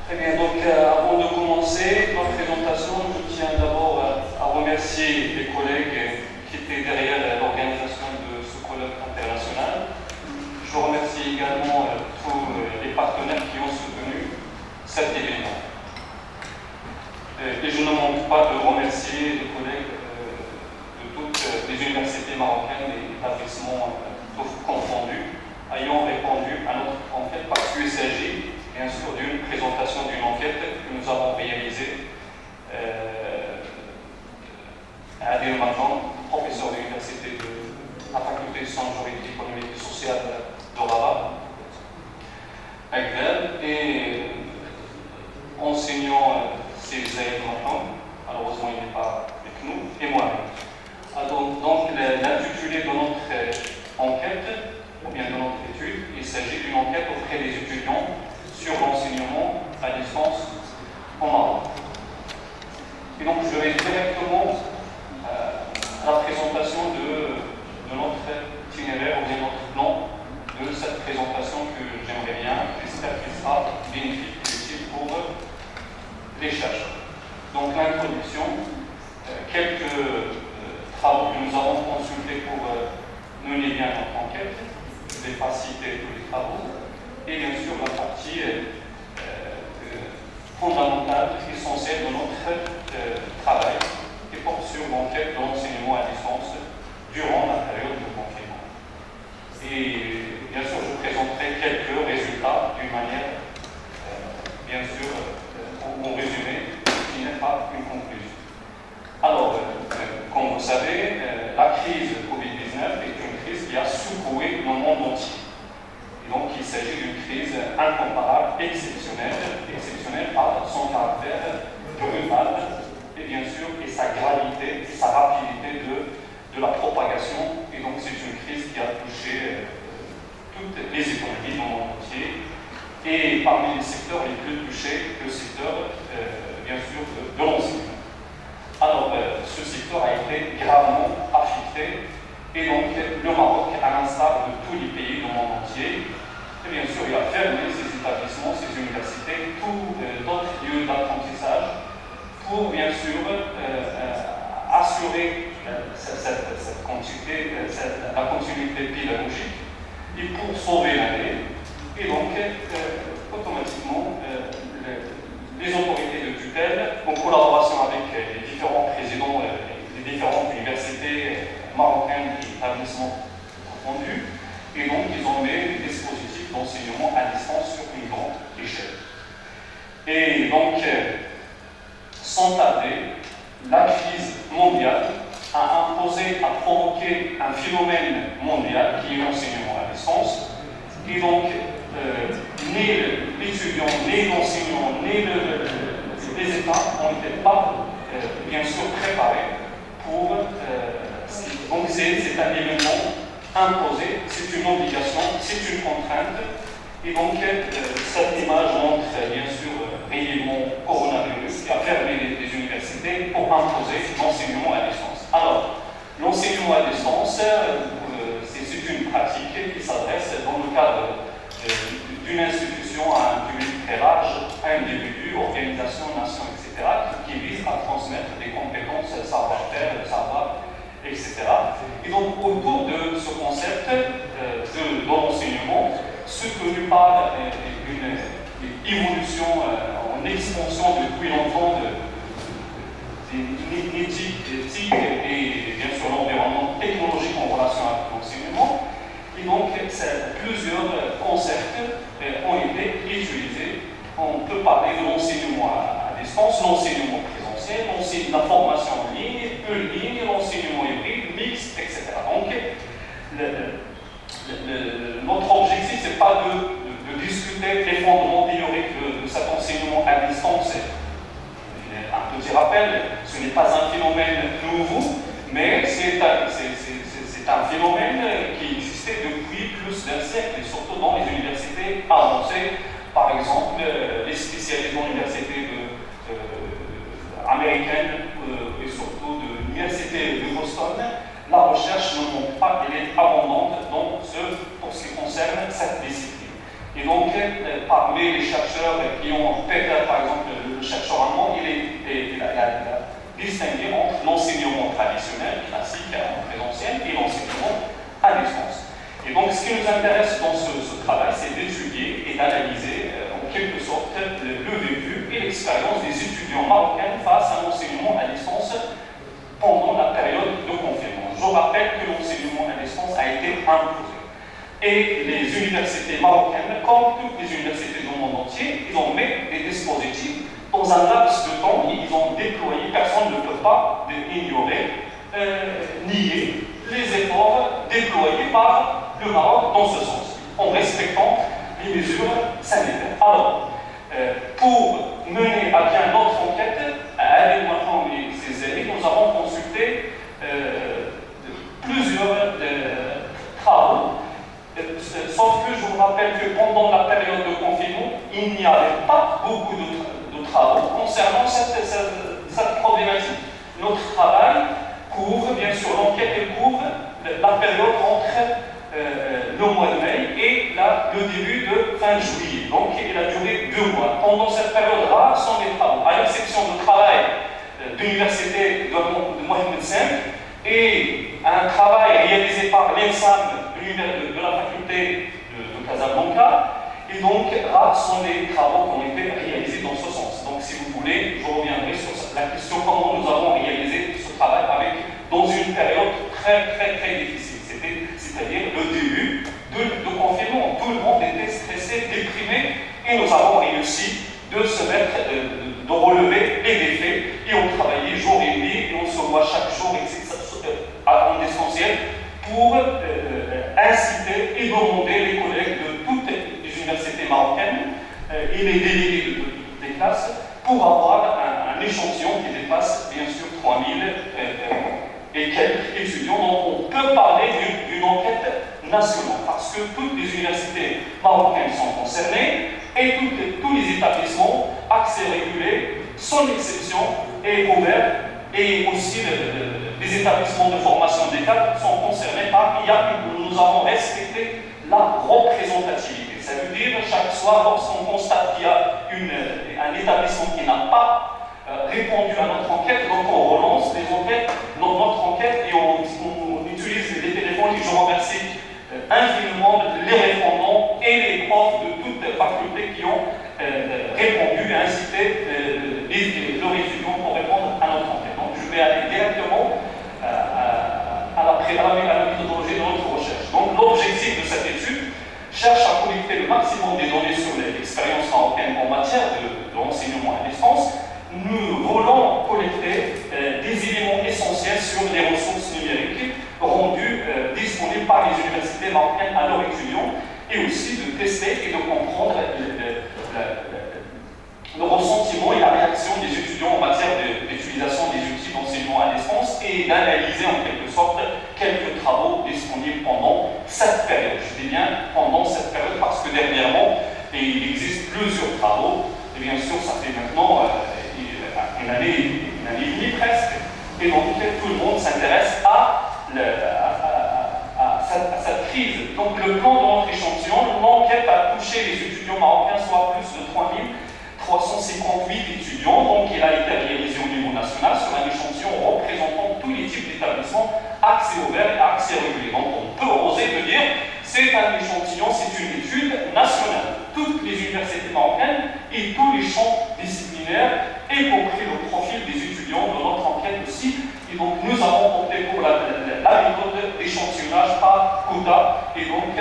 Très bien, donc avant de commencer notre présentation, je tiens d'abord à remercier les collègues qui étaient derrière l'organisation de ce colloque international. Je remercie également tous les partenaires qui ont soutenu cet événement. Et je ne manque pas de remercier les collègues de toutes les universités marocaines et établissements confondus ayant répondu à notre enquête parce qu'il s'agit bien sûr d'une présentation d'une enquête que nous avons réalisée à Adil Majan, professeur de l'université de la faculté de sciences juridiques, économiques et sociales de Rabat, Agdal, et enseignant Zaïd Mahan, malheureusement il n'est pas avec nous, et moi-même. Donc l'intitulé de notre enquête, ou bien de notre étude, il s'agit d'une enquête auprès des étudiants sur l'enseignement à distance au Maroc. Et donc je vais directement à la présentation de notre itinéraire ou bien notre plan de cette présentation que j'aimerais bien, j'espère qu'il sera bénéfique et utile pour les chercheurs. Donc l'introduction, quelques travaux que nous avons consultés pour mener bien notre enquête. Je ne vais pas citer tous les travaux, et bien sûr la partie fondamentale, essentielle de notre travail, qui porte sur l'enquête de l'enseignement à distance durant la période de confinement. Et bien sûr, je présenterai quelques résultats d'une manière, bien sûr, en résumé, qui n'est pas une conclusion. Alors, comme vous savez, la crise Covid-19 est une crise qui a secoué le monde entier. Et donc, il s'agit d'une crise incomparable, exceptionnelle par son caractère global et bien sûr, et sa gravité, et sa rapidité de la propagation. Et donc, c'est une crise qui a touché toutes les économies du monde entier. Et parmi les secteurs les plus touchés, le secteur, bien sûr, de l'enseignement. Alors, ce secteur a été gravement affecté, et donc le Maroc, à l'instar de tous les pays du monde entier, et bien sûr, il a fermé ses établissements, ses universités, tous d'autres lieux d'apprentissage, pour bien sûr assurer cette continuité, la continuité pédagogique, et pour sauver l'année. Et donc, automatiquement, les autorités de tutelle, en collaboration avec les différents présidents des différentes universités marocaines et établissements confondus, et donc ils ont mis des dispositifs d'enseignement à distance sur une grande échelle. Et donc, sans tarder, la crise mondiale a provoqué un phénomène mondial qui est l'enseignement à distance, et donc ni l'étudiant, ni l'enseignant, ni les États n'ont été pas, bien sûr, préparés pour. Donc, c'est un événement imposé, c'est une obligation, c'est une contrainte. Et donc, cette image montre, bien sûr, réellement coronavirus qui a fermé les universités pour imposer l'enseignement à distance. Alors, l'enseignement à distance, c'est une pratique qui s'adresse dans le cadre d'une institution à un public très large, individus, organisations, nations, etc., qui vise à transmettre des compétences, savoir-faire, savoir, etc. Et donc, autour de ce concept de l'enseignement, soutenu par une évolution en expansion depuis longtemps des éthiques et bien sûr l'environnement technologique en relation avec l'enseignement. Et donc, plusieurs concepts ont été utilisés. On peut parler de l'enseignement à distance, l'enseignement présentiel, la formation en ligne, l'enseignement hybride, mixte, etc. Donc, notre objectif, ce n'est pas de discuter les fondements théoriques de cet enseignement à distance. Un petit rappel, ce n'est pas un phénomène nouveau, mais c'est un phénomène qui existait depuis plus d'un siècle, et surtout dans les universités avancées. Par exemple, les spécialistes dans l'université américaine et surtout de l'université de Boston, la recherche ne manque pas, elle est abondante pour ce qui concerne cette discipline. Et donc, parmi les chercheurs qui ont, Peter par exemple, le chercheur allemand, il a distingué entre l'enseignement traditionnel, classique, en présentiel, et l'enseignement à distance. Et donc, ce qui nous intéresse dans ce travail, c'est d'étudier et d'analyser, en quelque sorte, le vécu et l'expérience des étudiants marocains face à l'enseignement à distance pendant la période de confinement. Je rappelle que l'enseignement à distance a été imposé. Et les universités marocaines, comme toutes les universités du monde entier, ils ont mis des dispositifs dans un laps de temps, ils ont déployé, personne ne peut pas ignorer, nier les efforts déployés par le Maroc dans ce sens, en respectant les mesures sanitaires. Alors, pour mener à bien notre enquête, à Ali Ouattara et ses amis, nous avons consulté plusieurs travaux. Sauf que je vous rappelle que pendant la période de confinement, il n'y avait pas beaucoup de travaux concernant cette problématique. Notre travail couvre, bien sûr, l'enquête couvre la période entre le mois de mai et le début de fin juillet. Donc, il a duré 2 mois. Pendant cette période-là, sont des travaux, à l'exception du travail d'université de Mohamed V et un travail réalisé par l'ENSAM de la faculté de Casablanca, et donc là sont les travaux qui ont été réalisés dans ce sens. Donc si vous voulez, je reviendrai sur la question comment nous avons réalisé ce travail dans une période très difficile, c'est-à-dire le début de confinement. Tout le monde était stressé, déprimé, et nous avons réussi de se mettre, de relever les défis, et on travaillait jour et nuit, et on se voit chaque jour en distanciel pour inciter et demander les collègues de toutes les universités marocaines et les délégués des classes pour avoir un échantillon qui dépasse bien sûr 3000 et quelques étudiants. Donc on peut parler d'une enquête nationale parce que toutes les universités marocaines sont concernées et tous les établissements accès régulé, sans exception, est ouvert, et aussi les établissements de formation des cadres sont concernés par nous avons respecté la représentativité. Ça veut dire chaque soir, lorsqu'on constate qu'il y a un établissement qui n'a pas répondu à notre enquête, donc on relance notre enquête et on utilise les téléphones, et je remercie infiniment les répondants et les profs de toutes les facultés qui ont répondu et incité leurs étudiants pour répondre à notre enquête. Donc je vais aller directement à la méthodologie de notre recherche. Donc l'objectif de cette étude cherche à collecter le maximum des données sur l'expérience marocaine en matière de l'enseignement à distance. Nous voulons collecter des éléments essentiels sur les ressources numériques rendues disponibles par les universités marocaines à leurs étudiants, et aussi de tester et de comprendre le ressentiment et la réaction des étudiants en matière d'utilisation des outils d'enseignement à distance, et d'analyser en quelque sorte quelques travaux disponibles pendant cette période. Je dis bien pendant cette période parce que dernièrement, il existe plusieurs travaux, et bien sûr ça fait maintenant une année et demie presque, et donc tout le monde s'intéresse à cette crise. Donc le plan de notre échantillon, l'enquête a touché les étudiants marocains, soit plus de 3358 étudiants, donc il a été réalisé au niveau national sur un échantillon représentant tous les types d'établissements, accès ouvert et accès régulé. Donc on peut oser de dire c'est un échantillon, c'est une étude nationale. Toutes les universités marocaines et tous les champs disciplinaires, y compris le profil des étudiants de notre enquête aussi. Et donc nous avons opté pour la méthode d'échantillonnage par quota, et donc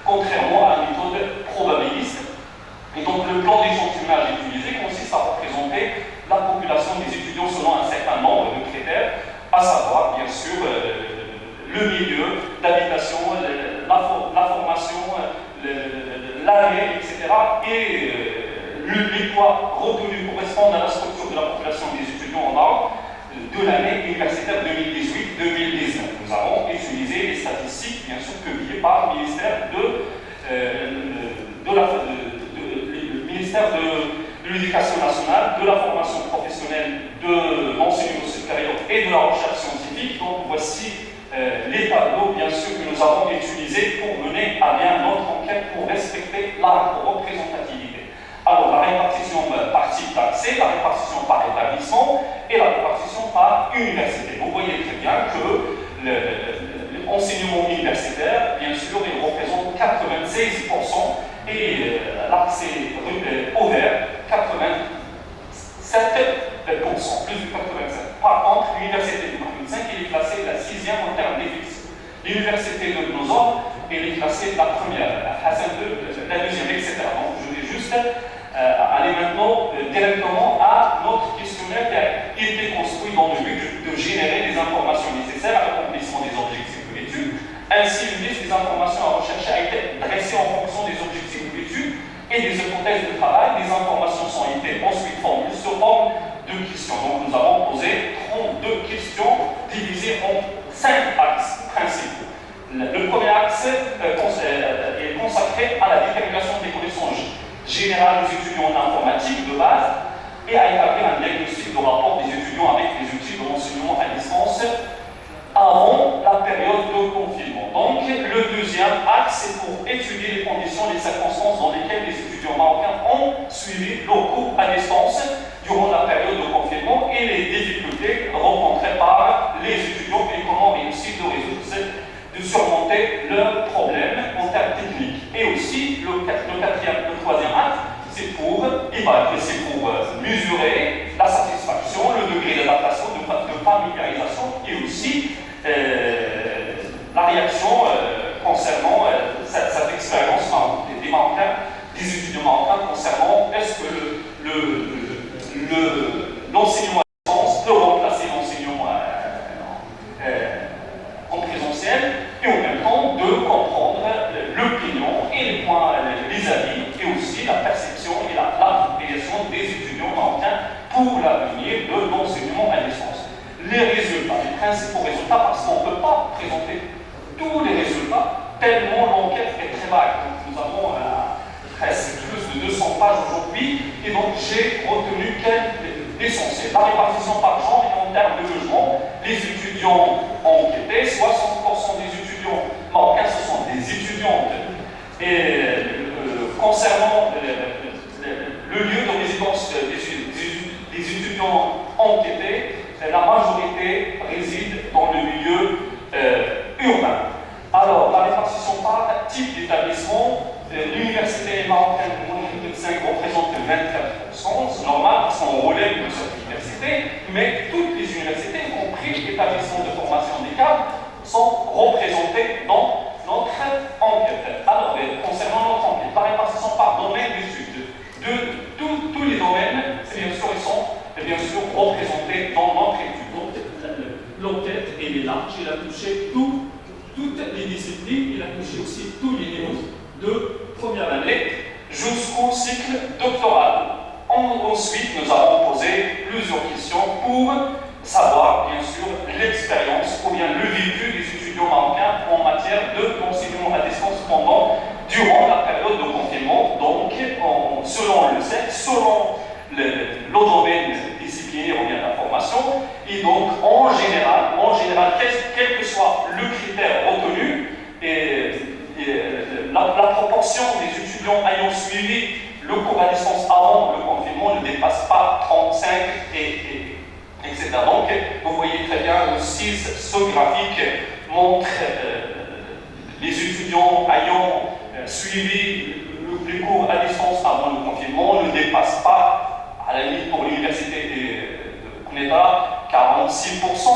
contrairement à la méthode probabiliste. Et donc le plan d'échantillonnage utilisé consiste à représenter la population des étudiants selon un certain nombre de critères, à savoir bien sûr le milieu d'habitation, la formation, l'année, etc. Et les poids retenus correspondent à la structure de la population des étudiants en Maroc de l'année universitaire 2018-2019. Nous avons utilisé les statistiques, bien sûr, publiées par le ministère de l'Éducation nationale, de la formation professionnelle, de l'enseignement supérieur et de la recherche scientifique. Donc voici les tableaux, bien sûr, que nous avons utilisés pour mener à bien notre enquête pour respecter la représentativité. Alors, la répartition par type d'accès, la répartition par établissement et la répartition par université. Vous voyez très bien que l'enseignement universitaire, bien sûr, il représente 96% et l'accès ouvert, 87%, plus de 87%. Par contre, l'université de Mohamed V, il est classée la 6e en termes d'effectifs. L'université de Nosor, elle est classée la première, Hassan la deuxième, etc. Donc, je vais juste aller maintenant directement à notre questionnaire qui a été construit dans le but de générer des informations nécessaires à l'accomplissement des objectifs de l'étude. Ainsi, une liste des informations à rechercher a été dressée en fonction des objectifs de l'étude et des hypothèses de travail. Des informations sont été ensuite formulées sous forme de questions. Donc, nous avons posé 32 questions divisées en 5 axes principaux. Le premier axe est consacré à la détermination des connaissances générales des étudiants en informatique de base et à établir un diagnostic de rapport des étudiants avec les outils de renseignement à distance avant la période de confinement. Donc, le deuxième axe est pour étudier les conditions et les circonstances dans lesquelles les étudiants marocains ont suivi leurs cours à distance durant la période de confinement et les difficultés rencontrées par les étudiants et comment réussir de surmonter leurs problèmes en termes techniques. Et aussi, le troisième acte, c'est pour mesurer la satisfaction, le degré d'adaptation, de familiarisation et aussi la réaction concernant cette expérience des Marocains, des étudiants marocains concernant est-ce que l'enseignement à distance peut remplacer l'enseignement en présentiel et en même temps de comprendre l'opinion et les points, les avis et aussi la perception et l'appropriation des étudiants marocains pour l'avenir de l'enseignement à distance. Les résultats, les principaux résultats, parce qu'on ne peut pas présenter tous les résultats tellement l'enquête est très vague. Donc, nous avons presque plus de 200 pages aujourd'hui et donc j'ai retenu l'essentiel. La répartition par genre et en termes de logement, les étudiants enquêtés, 60% des étudiants marocains, ce sont des étudiantes. Et concernant le lieu de résidence des étudiants enquêtés, la majorité réside dans le milieu urbain. Alors, la répartition par type d'établissement, l'université marocaine de Mohamed V représente 24%, c'est normal parce qu'on relève de cette université, mais toutes les universités, y compris l'établissement de formation des cadres, sont représentées dans notre enquête. Alors, concernant notre enquête, la répartition par domaine d'études, de tous les domaines, bien sûr, ils sont bien sûr représentés dans notre étude. Donc, l'enquête, elle est large, elle a touché toutes les disciplines, elle a touché aussi tous les niveaux de première année jusqu'au cycle doctoral. Ensuite, nous avons posé plusieurs questions pour savoir, bien sûr, l'expérience ou bien le vécu des étudiants marocains en matière d'enseignement à distance durant la période de confinement. Donc, selon le sexe, selon le domaine disciplinaire ou bien la formation, et donc en général, quel que soit le critère retenu, la proportion des étudiants ayant suivi le cours à distance avant le confinement ne dépasse pas 35 etc. Donc, vous voyez très bien aussi ce graphique montre les étudiants ayant suivi les cours à distance avant le confinement ne dépassent pas, à la limite pour l'université de Kuneta, 46%.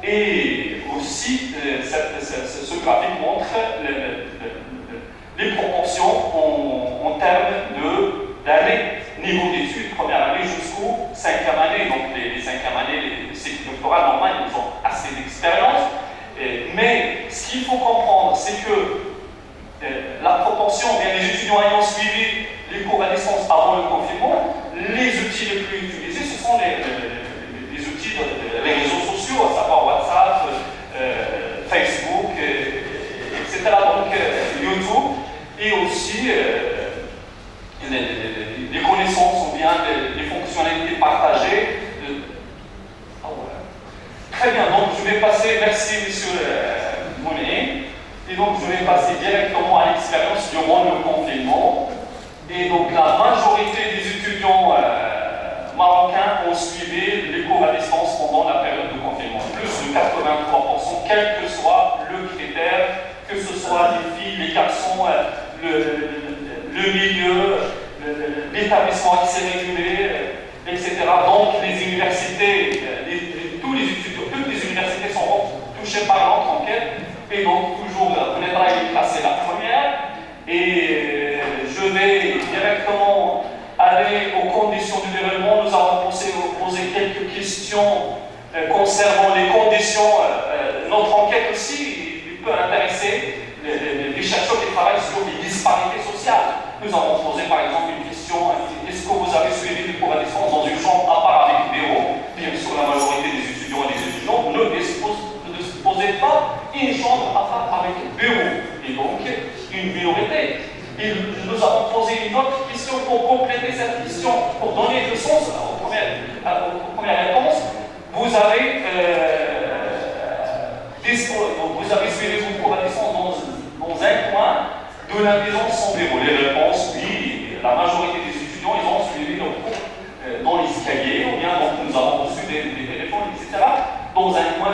Et aussi, ce graphique montre les proportions en termes d'années, niveau d'études, première année jusqu'au 5e année. Donc les 5e années, les cycles doctoraux, normalement, ils ont assez d'expérience. Mais ce qu'il faut comprendre, c'est que la proportion, bien les étudiants ayant suivi les cours à distance avant le confinement, les outils les plus utilisés, ce sont les outils des réseaux sociaux, à savoir WhatsApp, Facebook, etc. Donc YouTube, et aussi les connaissances ou bien les fonctionnalités partagées. Très bien, donc je vais passer, merci monsieur Monet, et donc je vais passer directement à l'expérience durant le quel que soit le critère, que ce soit les filles, les garçons, le milieu, l'établissement accès régulé, etc. Donc les universités, tous les étudiants, toutes les universités sont touchées par notre enquête, et donc toujours Bounetra est classée la première, et je vais directement aller aux conditions du développement. Nous avons posé quelques questions concernant les conditions. Notre enquête aussi peut intéresser les chercheurs qui travaillent sur les disparités sociales. Nous avons posé par exemple une question: est-ce que vous avez suivi des cours à distance dans une chambre à part avec bureau? Bien sûr, la majorité des étudiants et des étudiantes ne disposaient pas une chambre à part avec bureau, et donc une minorité. Et nous avons posé une autre question pour compléter cette question, pour donner le sens aux premières réponses. Vous avez suivi vos cours à distance dans un coin de la maison sans bureau. Les réponses, oui, la majorité des étudiants, ils ont suivi leurs cours dans l'escalier, ou bien donc, nous avons reçu des téléphones, etc., dans un coin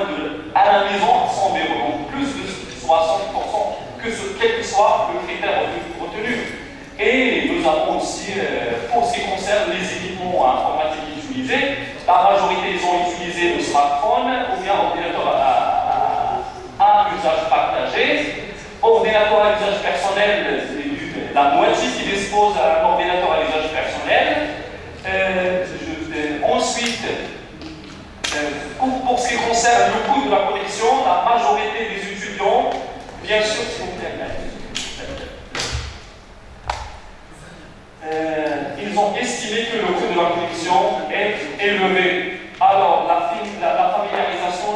à la maison sans bureau. Donc plus de 60%, quel que soit le critère retenu. Et nous avons aussi, pour ce qui concerne les équipements informatiques utilisés, la majorité, ils ont utilisé le smartphone ou bien ordinateur à usage partagé. Ordinateur à usage personnel, la moitié qui dispose d'un ordinateur à usage personnel. Ensuite, pour ce qui concerne le coût de la connexion, la majorité des étudiants, bien sûr, s'il vous plaît, ils ont estimé que le coût de la connexion est élevé. Alors, la familiarisation,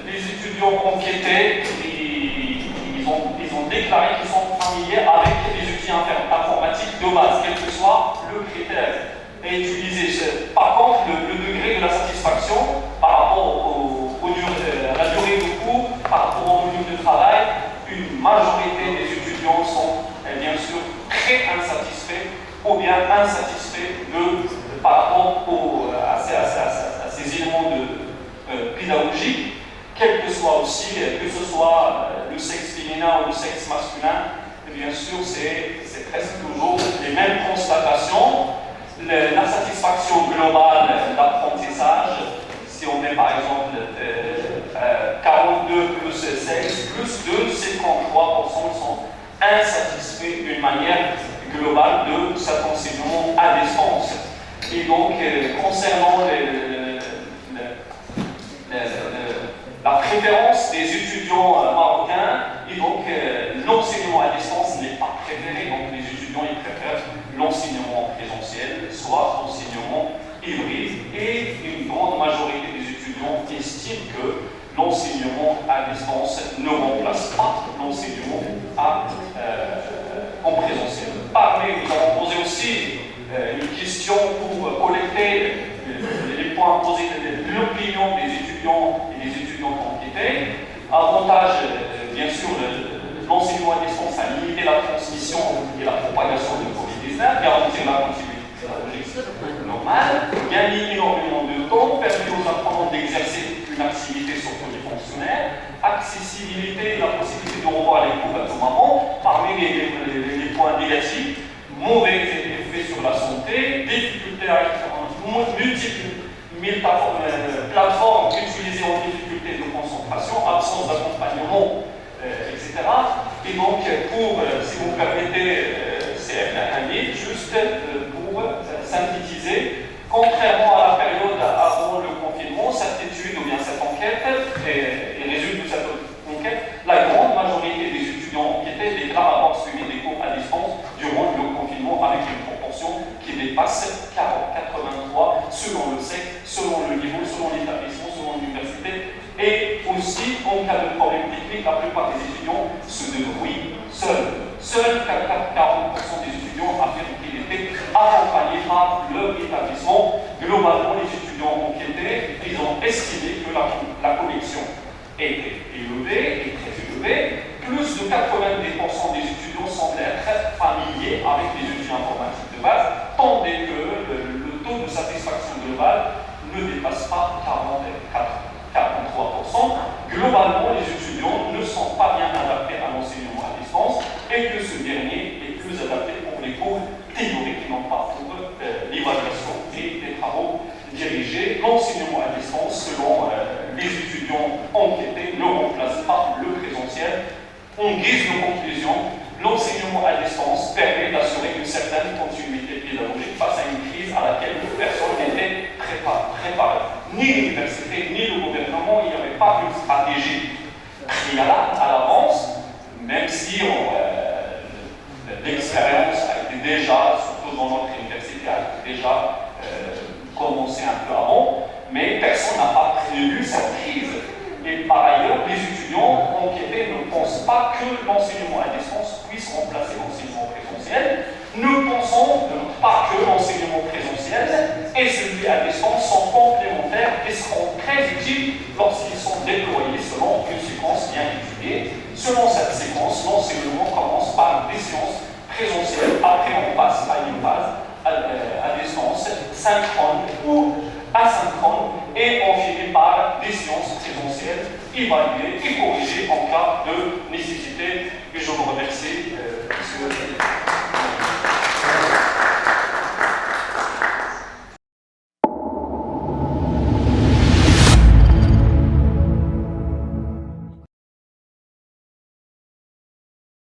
les étudiants enquêtés, ils ont déclaré qu'ils sont familiers avec les outils informatiques de base, quel que soit le critère utilisé. Par contre, le degré de la satisfaction par rapport à la durée du cours, par rapport au volume de travail, une majorité des étudiants sont bien sûr très insatisfaits ou bien insatisfaits par rapport à ces éléments pédagogiques, quel que soit aussi, que ce soit le sexe féminin ou le sexe masculin. Bien sûr, c'est presque toujours les mêmes constatations. La satisfaction globale d'apprentissage, si on met par exemple 42 plus 16 plus 2, 53% sont insatisfaits d'une manière globale de cet enseignement à distance. Et donc, concernant la préférence des étudiants marocains, et donc l'enseignement à distance n'est pas préféré, donc les étudiants ils préfèrent l'enseignement présentiel, soit l'enseignement hybride, et une grande majorité des étudiants estiment que l'enseignement à distance ne remplace pas l'enseignement en présentiel. Nous avons posé aussi une question pour collecter les points posés, l'opinion des étudiants et des étudiantes enquêtés. Avantage, bien sûr, l'enseignement à distance a limité la transmission et la propagation de Covid-19, garantir la continuité pédagogique normale, gagner énormément de temps, permet aux apprenants d'exercer une activité sur polyfonctionnaire, accessibilité et la possibilité de revoir les cours à tout moment. Parmi les points négatifs, mauvais effets sur la santé, difficultés à multiples plateformes utilisées en difficulté de concentration, absence d'accompagnement, etc. Et donc, si vous permettez, c'est un livre juste pour synthétiser, contrairement à la période avant le confinement, cette étude ou bien cette enquête, et résulte de cette enquête, la grande majorité des étudiants enquêtés déclarent avoir suivi des cours à distance durant le confinement avec une proportion qui dépasse 83 selon le sexe, selon le niveau, selon l'établissement, selon l'université. Et aussi, en cas de problème technique, la plupart des étudiants se débrouillent seuls. Seuls 40% des étudiants affirment qu'ils étaient accompagnés par leur établissement. Globalement, les étudiants enquêtés, ils ont estimé que la connexion était élevée et très élevée. Plus de 90% des étudiants semblent être familiers avec les outils informatiques de base, tandis que le taux de satisfaction globale ne dépasse pas 43%. Globalement, En guise de conclusion, l'enseignement à distance permet d'assurer une certaine continuité pédagogique face à une crise à laquelle personne n'était préparé. Ni l'université, ni le gouvernement, il n'y avait pas une stratégie préalable à l'avance, même si l'expérience a été déjà, surtout dans notre université, a été déjà commencé un peu avant, mais personne n'a pas prévu cette crise. Et par ailleurs, les étudiants enquêtés ne pensent pas que l'enseignement à distance puisse remplacer l'enseignement présentiel. Nous pensons pas que l'enseignement présentiel et celui à distance sont complémentaires et seront très utiles lorsqu'ils sont déployés selon une séquence bien étudiée. Selon cette séquence, l'enseignement commence par des séances présentielles, après on passe à une phase à distance, synchrone ou asynchrone, et on finit par des séances présentielles évaluées et corrigées en cas de nécessité. Et je vous remercie, monsieur.